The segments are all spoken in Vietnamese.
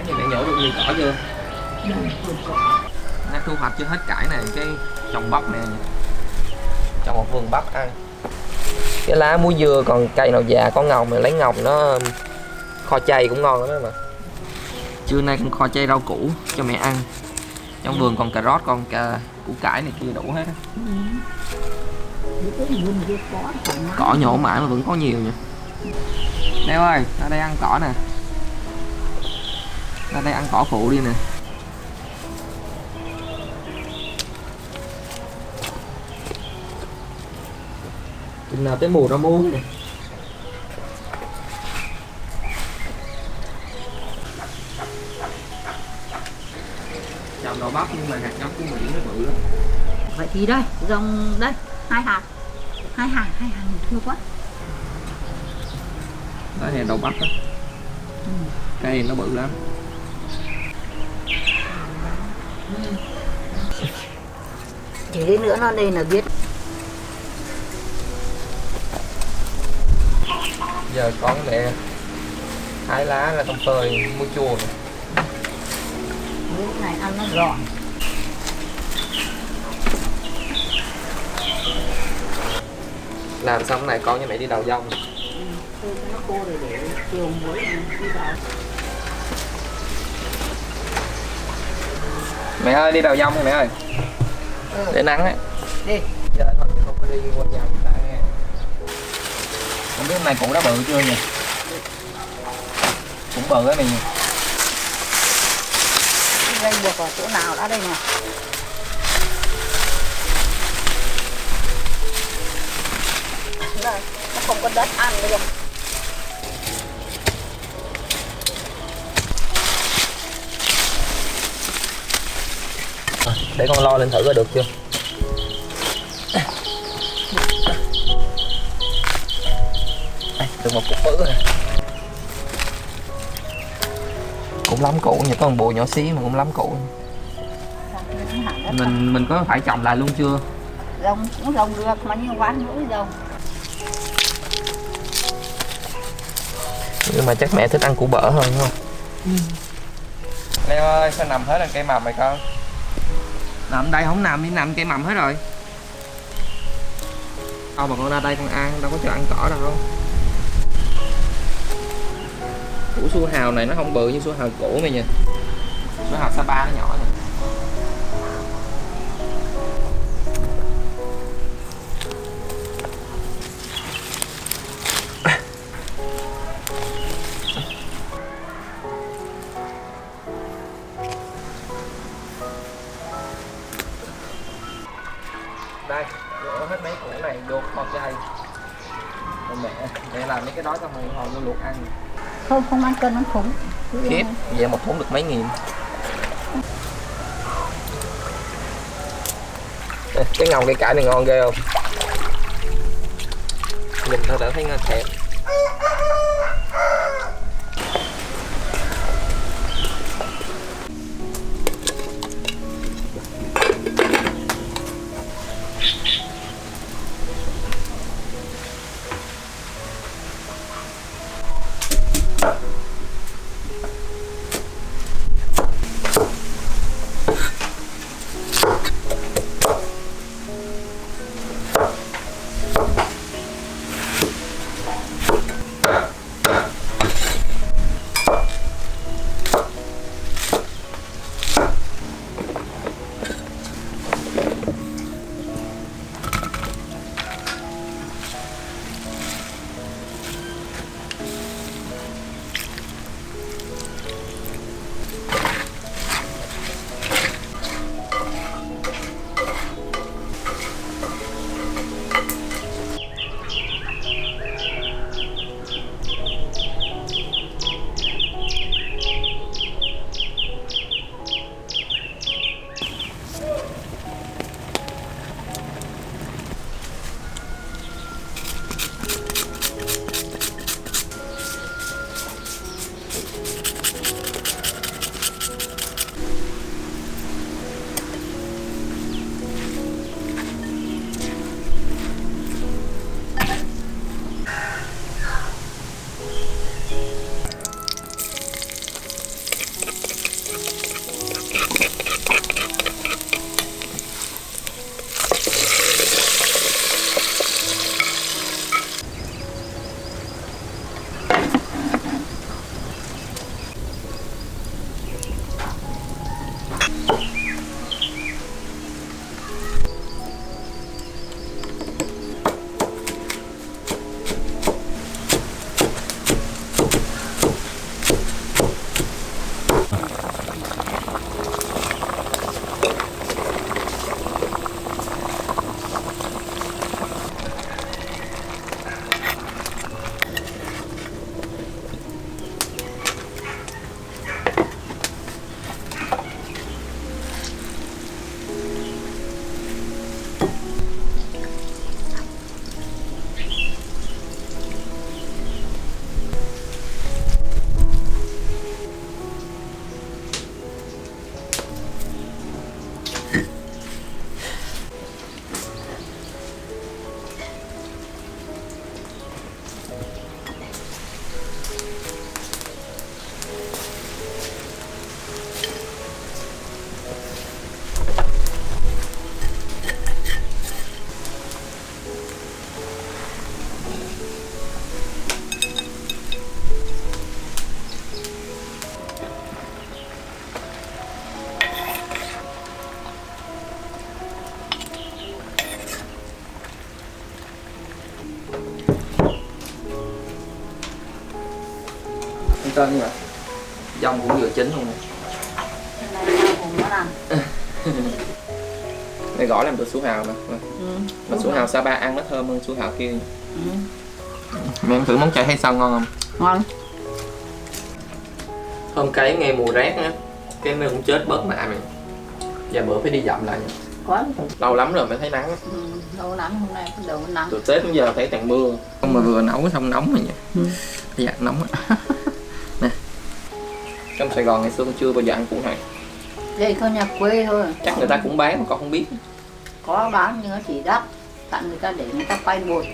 Sáng thì mẹ nhổ được nhiều cỏ chưa? Nó thu hoạch chưa hết cải này, cái trồng bắp nè, trồng một vườn bắp ăn. Cái lá muối dưa còn cây nào già có ngồng mà lấy ngồng nó kho chay cũng ngon lắm đó mà. Trưa nay con kho chay rau củ cho mẹ ăn. Trong vườn còn cà rốt, còn củ cải này kia đủ hết á. Cỏ nhổ mãi mà vẫn có nhiều nha. Đeo ơi, ra đây ăn cỏ nè. Ra đây ăn cỏ phụ đi nè. Chừng nào tới mùa rau muống nè. Trồng đậu bắp nhưng mà hạt giống của Mỹ nó bự lắm. Vậy thì đây, dòng đây, hai hàng thưa quá. Đó là đậu bắp đó. Cây nó bự lắm. Chỉ đến nữa nó đây là biết. Giờ con mẹ hái lá ra trong phơi muối chua này. Cái này ăn nó giòn. Làm xong cái này con với mẹ đi đào dông. Nó khô rồi để chiều muối đi vào. Mẹ ơi đi đào dông mẹ ơi. Để nắng ấy. Đi. Giờ thôi không có đi qua nhà người ta nghe. Không biết hôm nay củ đã bự chưa nhỉ? Cũng bự á này nhỉ. Đây buộc ở chỗ nào đã đây nè. Đây, nó không có đất ăn nữa. Để con lo lên thử coi được chưa. Được một cục bự nè. Cũng lắm củ nha, có một bụi nhỏ xí mà cũng lắm củ. Mình có phải trồng lại luôn chưa? Rồng cũng rồng được mà nhưng quán mũi rồng. Nhưng mà chắc mẹ thích ăn củ bở hơn đúng không? Leo ơi, sao nằm hết lên cây mầm này con? Nằm đây không nằm, đi nằm cây mầm hết rồi. Đâu mà con ra đây con ăn, đâu có cho ăn cỏ đâu. Củ su hào này nó không bự như su hào cũ mày nhìn. Su hào Sapa nó nhỏ nè. Đây, đổ hết mấy củ này vô kho chay. Mẹ làm mấy cái đó xong rồi hồi vô luộc ăn. Không ăn cân ăn thúng. Khiếp, vậy một thúng được mấy nghìn. Cái ngồng cây cải này ngon ghê không? Nhìn thôi đã thấy ngon thèm. cân rồi. Dông cũng vừa chín luôn nè. Cái này rau hùng nó làm. Này gỏi làm từ su hào mà. Mà su hào Sapa ăn nó thơm hơn su hào kia. Mẹ em thử món chay hay sao ngon không? Ngon. Hôm cấy nghe mùi rét á, cái nó cũng chết bớt nạ mày. Và bữa phải đi dặm lại. Có. Lâu lắm rồi mới thấy nắng. Lâu lắm hôm nay bắt đầu nắng. Từ Tết đến giờ thấy toàn mưa. Không mà vừa nấu xong nóng mà nhỉ. Dạ nóng á. Nè. Trong Sài Gòn ngày xưa con chưa bao giờ ăn củ này. Đây con nhà quê thôi. Chắc người ta cũng bán mà con không biết. Có bán nhưng nó chỉ đắt. Tặng người ta để người ta quay bột.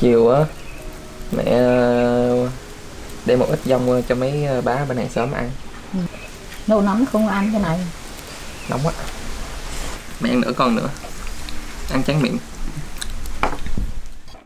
Chiều á mẹ đem một ít dông cho mấy bá bên hàng xóm ăn. Lâu lắm không ăn cái này. Nóng quá. Mẹ ăn nữa con nữa. Ăn tráng miệng.